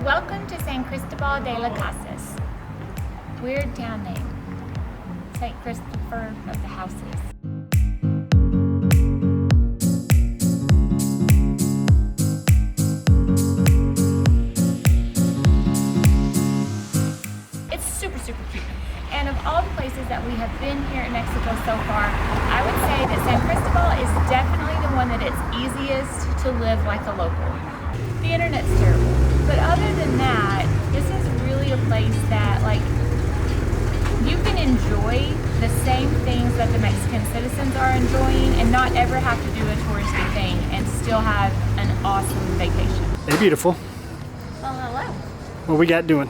Welcome to San Cristobal de las Casas. Weird town name. St. Christopher of the Houses. It's super cute. And of all the places that we have been here in Mexico so far, I would say that San Cristobal is definitely the one that it's easiest to live like a local. The internet's terrible, but other than that, this is really a place that you can enjoy the same things that the Mexican citizens are enjoying and not ever have to do a touristy thing and still have an awesome vacation. They're beautiful. Well, hello. What we got doing?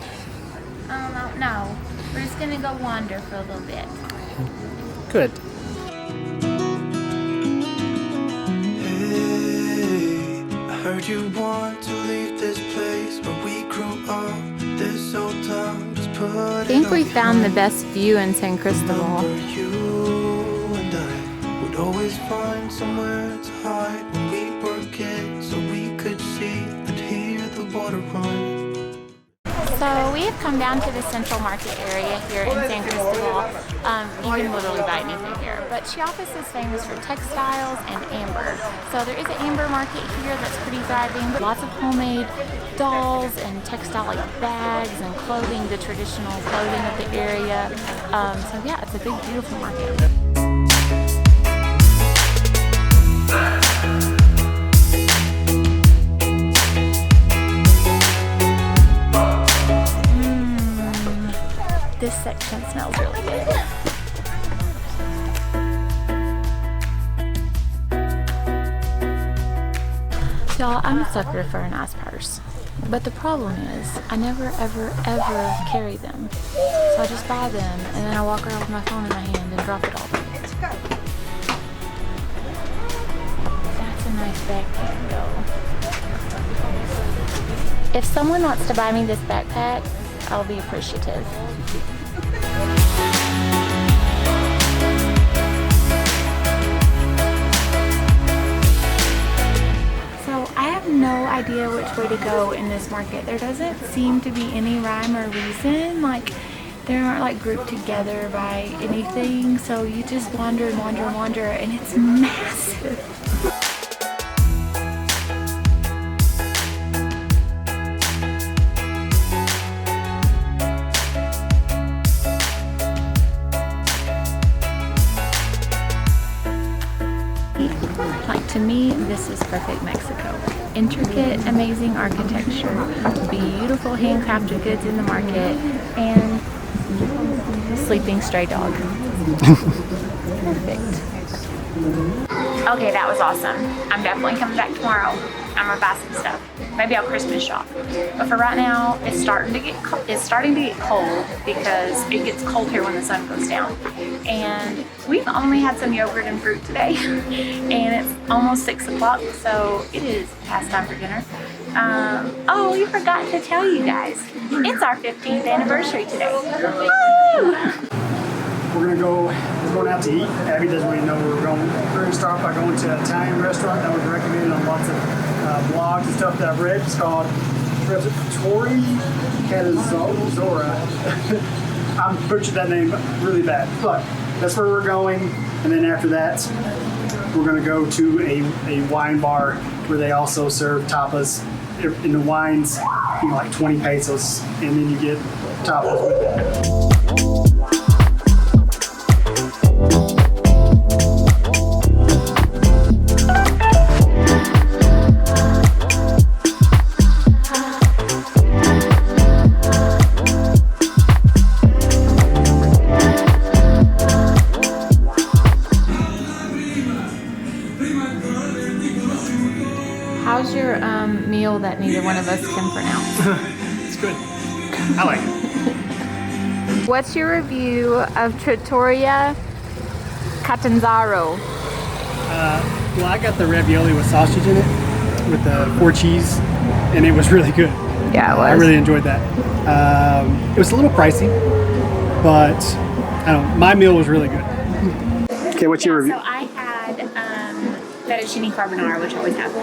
I don't know. We're just gonna go wander for a little bit. Good. Heard you want to leave this place where we grew up. This old town just put I think we found the best view in San Cristobal. You and I would always find somewhere to hide when we were kids, so we could see and hear the water run. So we have come down to the central market area here in San Cristobal. You can literally buy anything here. But Chiapas is famous for textiles and amber. So there is an amber market here that's pretty thriving. Lots of homemade dolls and textile bags and clothing, the traditional clothing of the area. So yeah, it's a big, beautiful market. This section smells really good. Y'all, I'm a sucker for a nice purse. But the problem is, I never ever carry them. So I just buy them and then I walk around with my phone in my hand and drop it all. That's a nice backpack though. If someone wants to buy me this backpack, I'll be appreciative. So I have no idea which way to go in this market. There doesn't seem to be any rhyme or reason. They aren't grouped together by anything. So you just wander and wander and wander, and it's massive. To me, this is perfect Mexico. Intricate, amazing architecture, beautiful handcrafted goods in the market, and a sleeping stray dog. Perfect. Okay, that was awesome. I'm definitely coming back tomorrow. I'm gonna buy some stuff. Maybe I'll Christmas shop. But for right now, it's starting to get cold because it gets cold here when the sun goes down. And we've only had some yogurt and fruit today, and it's almost 6 o'clock, so it is past time for dinner. Oh, we forgot to tell you guys, it's our 15th anniversary today. Woo! We're going out to eat. Abby doesn't really know where we're going. We're going to start by going to an Italian restaurant that was recommended on lots of blogs and stuff that I've read. It's called Tori Catazzora. I'm butchered that name really bad, but that's where we're going. And then after that, we're going to go to a wine bar where they also serve tapas. In the wines, like 20 pesos, and then you get tapas with it. How's your meal that neither one of us can pronounce? It's good. I like it. What's your review of Trattoria Catanzaro? Well, I got the ravioli with sausage in it, with the 4 cheese, and it was really good. Yeah, it was. I really enjoyed that. It was a little pricey, but my meal was really good. Okay, what's your review? So I had fettuccine carbonara, which I always have.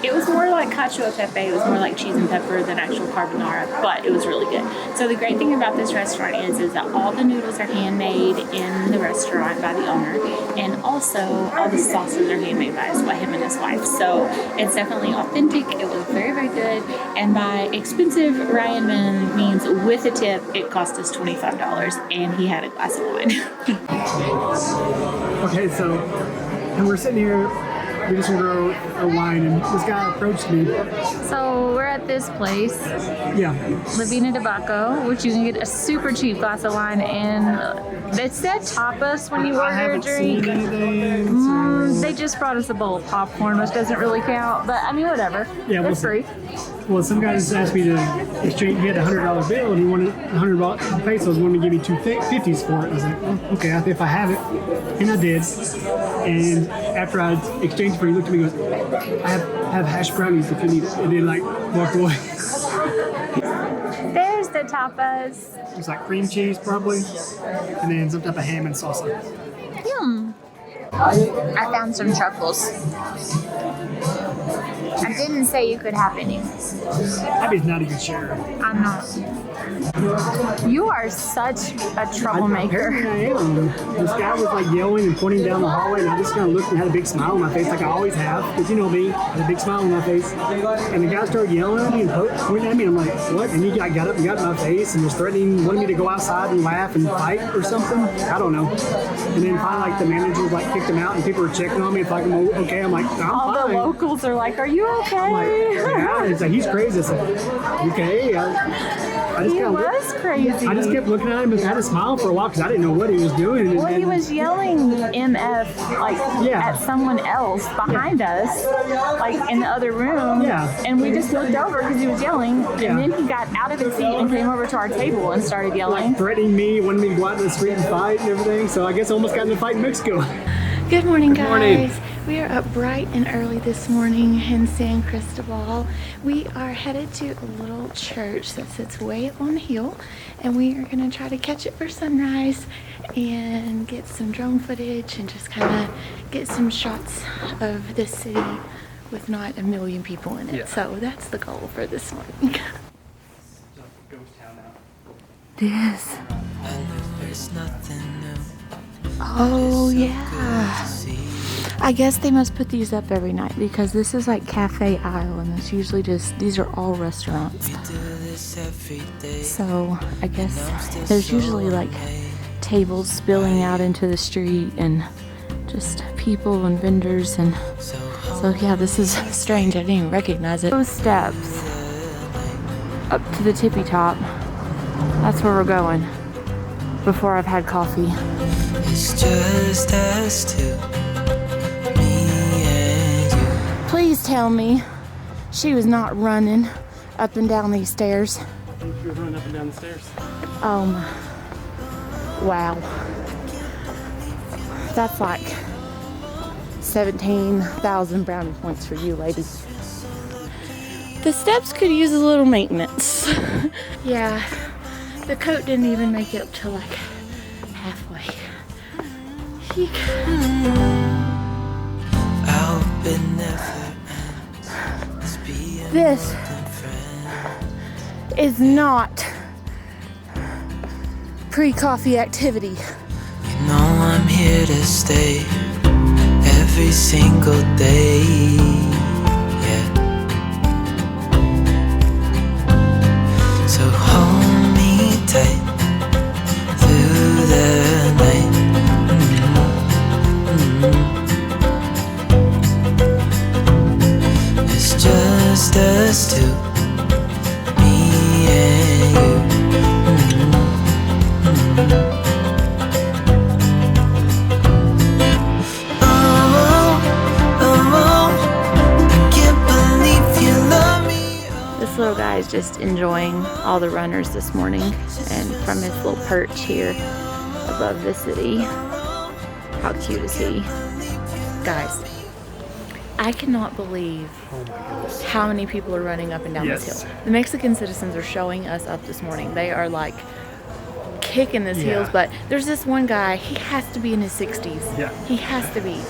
It was more like cacio e pepe. It was more like cheese and pepper than actual carbonara, but it was really good. So the great thing about this restaurant is that all the noodles are handmade in the restaurant by the owner, and also all the sauces are handmade by him and his wife. So it's definitely authentic. It was very, very good. And by expensive, Ryan means with a tip, it cost us $25, and he had a glass of wine. Okay, so, and we're sitting here, we just ordered a wine, and this guy approached me. So we're at this place, Yeah. Lavina Tobacco, which you can get a super cheap glass of wine, and it said tapas when you I order a haven't drink. seen anything. So. They just brought us a bowl of popcorn, which doesn't really count, but I mean, whatever. Yeah, it's free. Well, some guy just asked me to exchange. He had a $100 bill, and he wanted 100 pesos. Wanted to give me 250s for it. I was like, oh, okay, if I have it, and I did. And after I exchanged for it, he looked at me and goes, I have hash brownies if you need it. And then like walked away. There's the tapas. It's like cream cheese probably, and then some type of ham and salsa. I found some truffles. I didn't say you could have any. Abby's not a good sharer. I'm not. You are such a troublemaker. Apparently I am. This guy was like yelling and pointing down the hallway, and I just kind of looked and had a big smile on my face, like I always have, because you know me, I had a big smile on my face. And the guy started yelling at me and pointing at me, and I'm like, what? And he got up and got in my face and was threatening, wanted me to go outside and laugh and fight or something. I don't know. And then finally, like the manager like kicked him out, and people were checking on me if like I'm okay. I'm like, I'm All fine. the locals are like, are you okay? I'm like, yeah. It's like he's crazy. It's like, okay. I just He kinda was crazy. I just kept looking at him and had a smile for a while because I didn't know what he was doing. And Well, he then- was yelling MF like Yeah. at someone else behind us, like in the other room. Yeah. And we just looked over because he was yelling, Yeah. and then he got out of his seat and came over to our table and started yelling. threatening me, wanted me to go out in the street and fight and everything. So I guess I almost got in a fight in Mexico. Good morning, guys. morning. We are up bright and early this morning in San Cristobal. We are headed to a little church that sits way up on the hill, and we are going to try to catch it for sunrise and get some drone footage and just kind of get some shots of the city with not a million people in it. Yeah. So that's the goal for this morning. This. There's nothing new. Oh, yeah. I guess they must put these up every night because this is like cafe aisle, and it's usually just, these are all restaurants. Do this every day. So I guess there's usually like tables spilling out into the street and just people and vendors, and so yeah, this is strange. I didn't even recognize it. Those steps up to the tippy top, that's where we're going before I've had coffee. It's just us two, me and you. Please tell me she was not running up and down these stairs. She was running up and down the stairs. Wow. That's like 17,000 brownie points for you, lady. The steps could use a little maintenance. Yeah, the coat didn't even make it up to like halfway. Eek. I hope it never ends. Being This is not pre-coffee activity. You know I'm here to stay every single day. Yeah. So hold me tight through the night. It's just us two, me and you. This little guy is just enjoying all the runners this morning, and from his little perch here above the city. How cute is he? Guys, I cannot believe how many people are running up and down this Yes. hill. The Mexican citizens are showing us up this morning. They are like kicking this heels, but there's this one guy, he has to be in his 60s. Yeah. He has to be.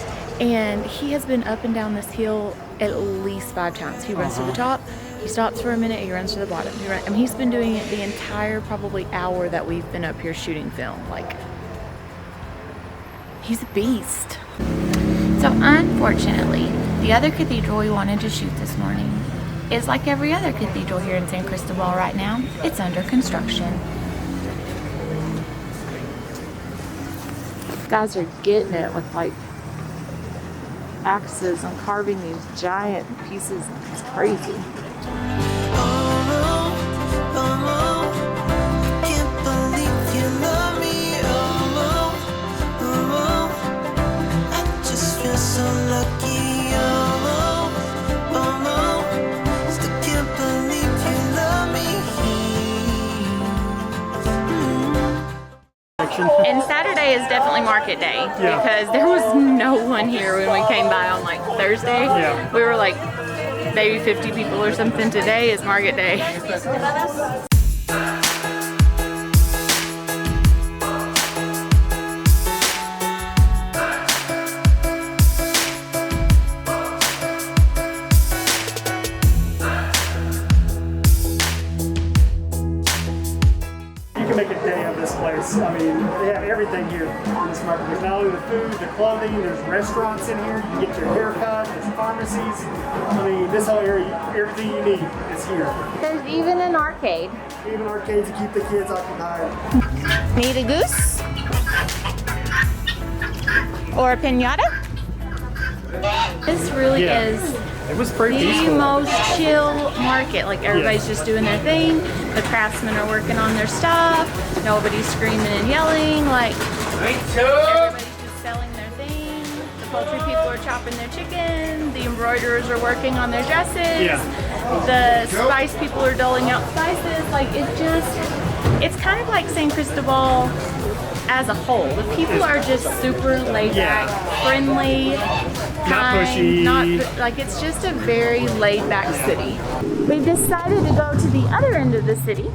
And he has been up and down this hill at least 5 times. He runs to the top, he stops for a minute, he runs to the bottom. I mean, he's been doing it the entire probably hour that we've been up here shooting film. Like, he's a beast. So unfortunately, the other cathedral we wanted to shoot this morning is like every other cathedral here in San Cristobal right now. It's under construction. Guys are getting it with like axes and carving these giant pieces. It's crazy. And Saturday is definitely market day because there was no one here when we came by on like Thursday. Yeah. We were like maybe 50 people or something. Today is market day. You can make a day of this place. I mean, they have everything here in this market. There's not only the food, the clothing, there's restaurants in here. You get your haircut, there's pharmacies. I mean, this whole area, everything you need is here. There's even an arcade. Even arcades to keep the kids occupied. Need a goose? Or a pinata? This really Yeah. is It was pretty the peaceful. most chill market. Like everybody's just doing their thing. The craftsmen are working on their stuff. Nobody's screaming and yelling. Like everybody's just selling their thing. The poultry people are chopping their chicken. The embroiderers are working on their dresses. Yeah. The spice people are doling out spices. Like it's kind of like San Cristobal as a whole. The people are just super laid back, friendly, kind, pushy. like it's just a very laid back city. We've decided to go to the other end of the city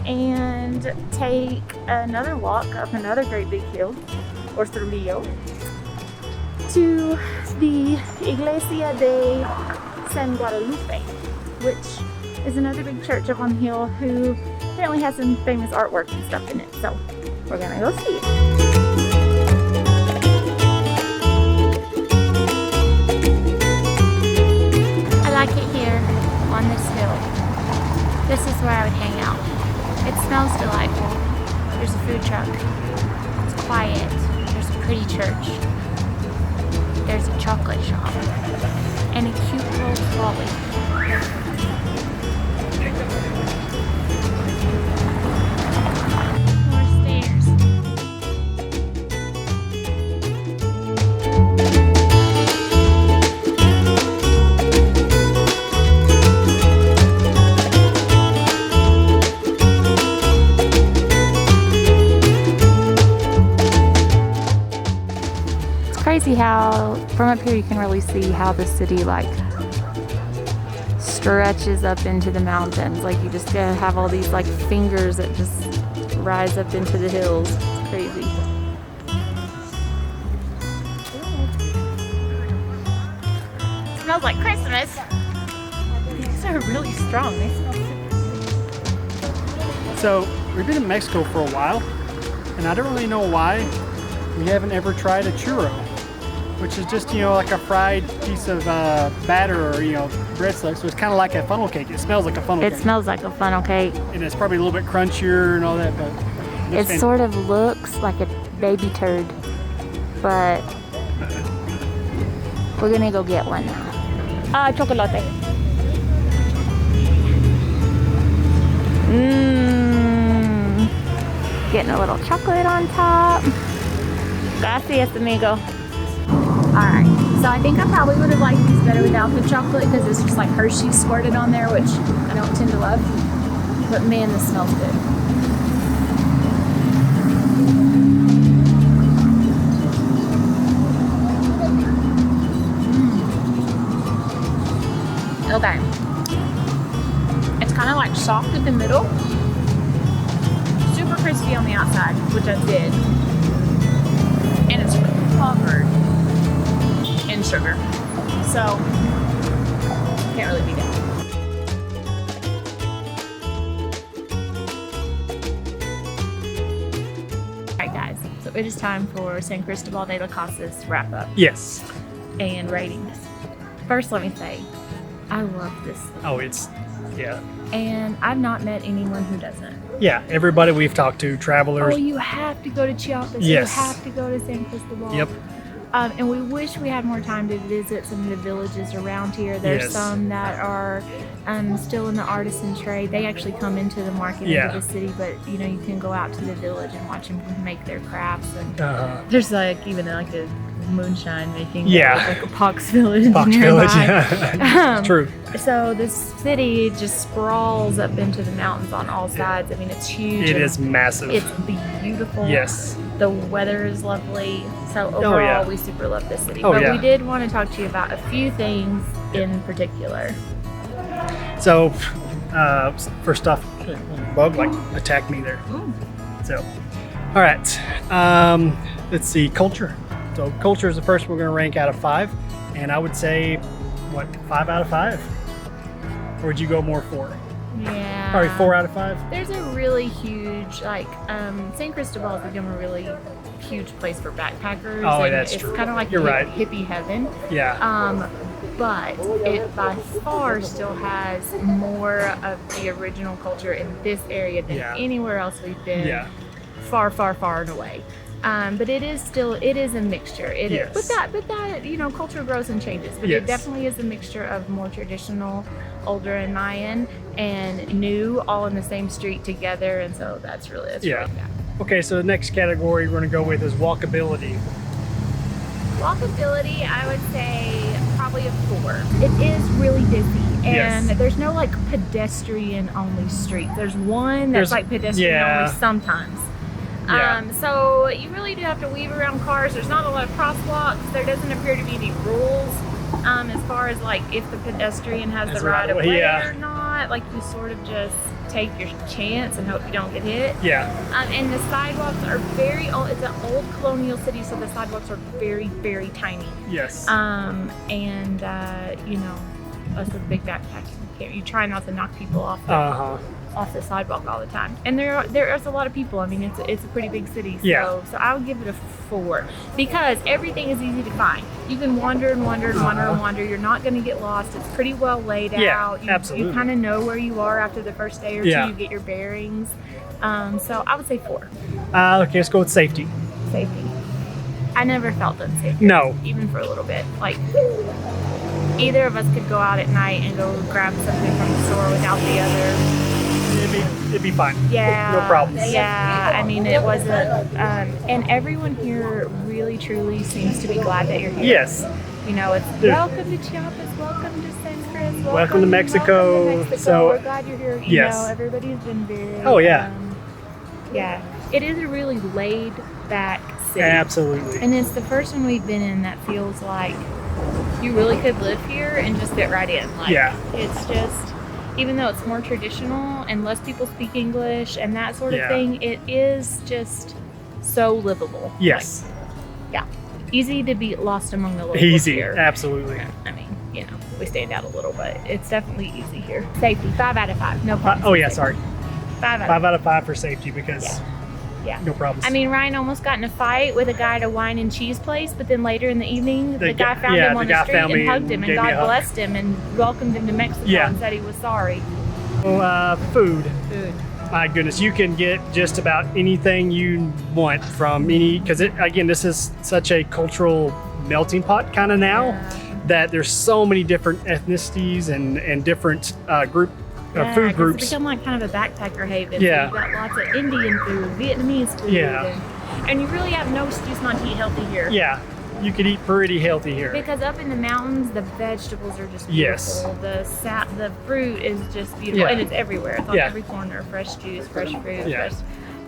and take another walk up another great big hill, or Trujillo, to the Iglesia de San Guadalupe, which is another big church up on the hill who apparently has some famous artwork and stuff in it. So we're gonna go see it. I like it here on this hill. This is where I would hang out. It smells delightful. There's a food truck. It's quiet. There's a pretty church. There's a chocolate shop. And a cute little trolley. More stairs. It's crazy how from up here you can really see how the city like stretches up into the mountains. Like you just gotta have all these like fingers that just rise up into the hills. It's crazy. It smells like Christmas. These are really strong. They smell super. So we've been in Mexico for a while, and I don't really know why we haven't ever tried a churro, which is just, you know, like a fried piece of batter or, you know, breadstick. So it's kind of like a funnel cake. It smells like a funnel cake. It smells like a funnel cake. And it's probably a little bit crunchier and all that, but It sort of looks like a baby turd, but we're gonna go get one now. Chocolate. Getting a little chocolate on top. Gracias, amigo. Alright, so I think I probably would have liked these better without the chocolate because it's just like Hershey's squirted on there, which I don't tend to love. But man, this smells good. Okay. It's kind of like soft in the middle. Super crispy on the outside, which I did. And it's covered sugar. So, can't really beat it. Alright guys, so it is time for San Cristobal de las Casas wrap up Yes. and ratings. First, let me say, I love this city. Oh, it's, yeah. And I've not met anyone who doesn't. Yeah, everybody we've talked to, travelers. Oh, you have to go to Chiapas. Yes. You have to go to San Cristobal. Yep. And we wish we had more time to visit some of the villages around here. There's Yes. some that are still in the artisan trade. They actually come into the market Yeah. into the city, but you know, you can go out to the village and watch them make their crafts. And Uh-huh. there's like even like a moonshine making. Yeah. Like a Pox Village. Fox nearby. Village, yeah. It's true. So this city just sprawls up into the mountains on all sides. I mean, it's huge. It and is massive. It's beautiful. Yes. The weather is lovely. So overall, yeah. we super love this city. Oh, but yeah. we did want to talk to you about a few things in particular. So, first off, bug like attacked me there. So, all right. Let's see, culture. So culture is the first we're going to rank out of 5, and I would say, what, 5 out of 5? Or would you go more 4? Yeah. Probably 4 out of 5. There's a really huge, like, San Cristobal has become a really huge place for backpackers. Oh, and that's it's true. kind of like You're right. hippie heaven. Yeah. But it by far still has more of the original culture in this area than Yeah. anywhere else we've been. Yeah. Far, far, far and away. But it is a mixture. It Yes. is, but that you know, culture grows and changes. But Yes. it definitely is a mixture of more traditional, older and Mayan, and new, all in the same street together. And so that's really Yeah. bad. Okay, so the next category we're going to go with is walkability. Walkability, I would say probably a 4. It is really busy, and Yes. there's no like pedestrian only street. There's one that's There's- like pedestrian yeah. only sometimes. Yeah. So you really do have to weave around cars. There's not a lot of crosswalks. There doesn't appear to be any rules as far as like if the pedestrian has That's the right of right, way yeah. or not. Like you sort of just take your chance and hope you don't get hit. Yeah. And the sidewalks are very old. It's an old colonial city, so the sidewalks are very, very tiny. Yes. You know, us with big backpacking, you try not to knock people off off the sidewalk all the time. And there is a lot of people. I mean, it's a pretty big city. So, Yeah. so I would give it a 4 because everything is easy to find. You can wander and wander and wander and wander. You're not going to get lost. It's pretty well laid Yeah, out. absolutely. You kind of know where you are after the first day or Yeah. two. You get your bearings. So I would say 4. Okay, let's go with safety. Safety. I never felt unsafe. No. Even for a little bit. Like, either of us could go out at night and go grab something from the store without the other. It'd be fine. Yeah. No problems. Yeah. I mean, it wasn't. And everyone here really, truly seems to be glad that you're here. Yes. You know, it's Yeah. welcome to Chiapas, welcome to San Cristobal, Welcome to Mexico. Welcome to Mexico. So- we're glad you're here. You Yes. know, everybody's been very. Oh, yeah. Yeah. It is a really laid back city. Absolutely. And it's the first one we've been in that feels like you really could live here and just fit right in. Like, Yeah. It's just, even though it's more traditional and less people speak English and that sort of Yeah. thing, it is just so livable. Yes. Like, yeah. Easy to be lost among the locals Easy. here. Absolutely. I mean, you know, we stand out a little, but it's definitely easy here. Safety, 5 out of 5. No problem. Oh yeah, sorry. 5 out of 5 out of 5 for safety because Yeah. no problems. I mean, Ryan almost got in a fight with a guy at a wine and cheese place, but then later in the evening, the guy found him on the street and hugged him, and gave me a God hug. blessed him and welcomed him to Mexico Yeah. and said he was sorry. Food. Food. My goodness, you can get just about anything you want from any, because again, this is such a cultural melting pot kind of now Yeah. that there's so many different ethnicities and different food 'cause groups. It's become like kind of a backpacker haven. Yeah. So you've got lots of Indian food, Vietnamese food. Yeah. And you really have no excuse not to eat healthy here. Yeah, you could eat pretty healthy here. Because up in the mountains, the vegetables are just Yes. beautiful. The fruit is just beautiful, Yeah. and it's everywhere. It's on Yeah. every corner. Fresh juice, fresh fruit, Yeah. fresh.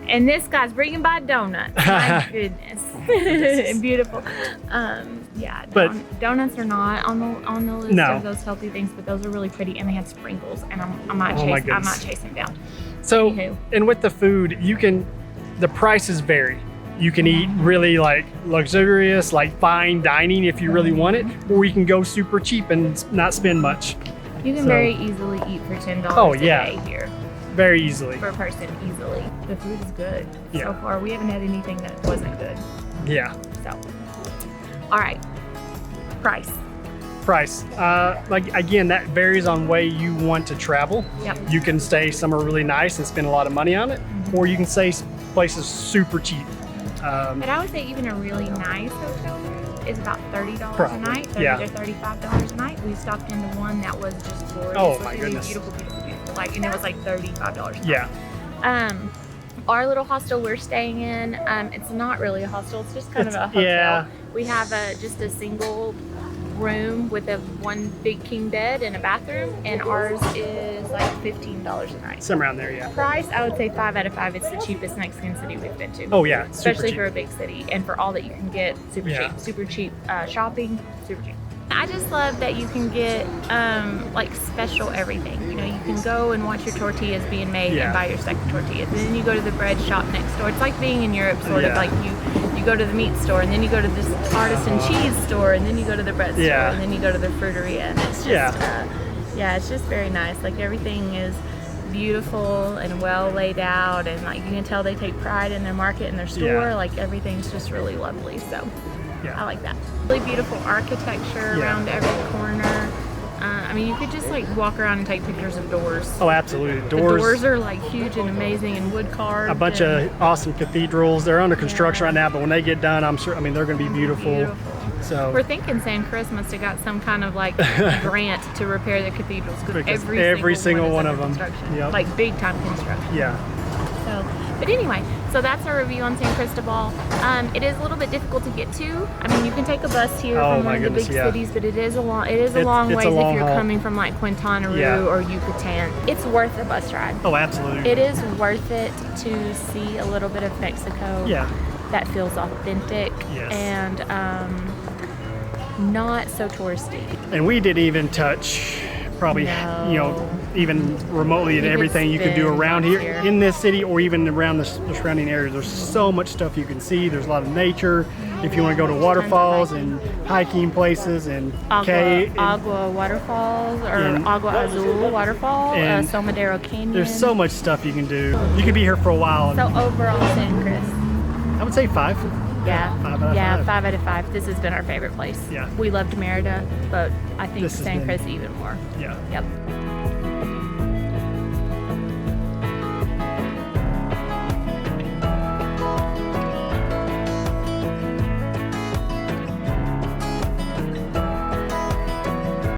And this guy's bringing by donuts. My goodness, beautiful. Yeah, But- donuts are not on the list No. of those healthy things, but those are really pretty, and they have sprinkles. And I might Oh my chase goodness. them down. So, Anywho. and with the food, the prices vary. You can eat really like luxurious, like fine dining if you really want it, or you can go super cheap and not spend much. You can very easily eat for $10 Oh, a yeah. day here. Very easily. Per person, easily. The food is good. Yeah. So far, we haven't had anything that wasn't good. Yeah. So, all right. Price. Price. Like again, that varies on way you want to travel. Yep. You can stay somewhere really nice and spend a lot of money on it, or you can stay places super cheap. But I would say even a really nice hotel room is about $30 a Probably, night, $30 to $35 a night. We stopped into one that was just glorious. Oh, It was my really goodness. Beautiful, beautiful, beautiful. Like, and it was like $35 a night. Yeah. Our little hostel we're staying in, it's not really a hostel. It's just kind of a hotel. Yeah. We have just a single room with one big king bed and a bathroom, and ours is like $15 a night. Somewhere around there, yeah. Price, I would say 5 out of 5. It's the cheapest Mexican city we've been to. Oh yeah, super Especially cheap. for a big city, and for all that you can get, super Yeah. cheap. Super cheap shopping, super cheap. I just love that you can get like special everything. You know, you can go and watch your tortillas being made Yeah. and buy your second tortillas. And then you go to the bread shop next door. It's like being in Europe, sort of Yeah. like you go to the meat store, and then you go to this artisan cheese store, and then you go to the bread store, Yeah. and then you go to the fruiteria. And it's just, Yeah. it's just very nice. Like everything is beautiful and well laid out, and like you can tell they take pride in their market and their store. Yeah. Like everything's just really lovely. So. Yeah. I like that. Really beautiful architecture Yeah. around every corner. I mean, you could just like walk around and take pictures of doors. Oh, absolutely. The doors are like huge and amazing and wood carved. A bunch of awesome cathedrals. They're under construction right now, but when they get done, I'm sure. I mean, they're going to be beautiful. So We're thinking San Chris must have got some kind of like grant to repair the cathedrals Because because every single one is of under them. construction. Yep. Like big time construction. yeah, So, but anyway, so that's our review on San Cristobal. It is a little bit difficult to get to. I mean, you can take a bus here Oh, from my one of the goodness, big yeah. cities, but it is a long It's a ways long if you're haul. coming from like Quintana Roo Yeah. or Yucatan. It's worth a bus ride. oh, absolutely. It is worth it to see a little bit of Mexico Yeah, that feels authentic Yes. and not so touristy. and we didn't even touch probably No. even remotely at You could everything you could do spend around months here here. in this city or even around the surrounding areas. There's so much stuff you can see. There's a lot of nature. If you want to go to waterfalls and hiking places and Agua waterfalls or and- Agua Azul waterfall, and Somadero Canyon. there's so much stuff you can do. You could be here for a while. So overall, San Chris. I would say 5. Yeah, 5 out of 5. 5 out of 5. This has been our favorite place. Yeah. We loved Merida, but I think This has San been- Chris even more. Yeah. Yep.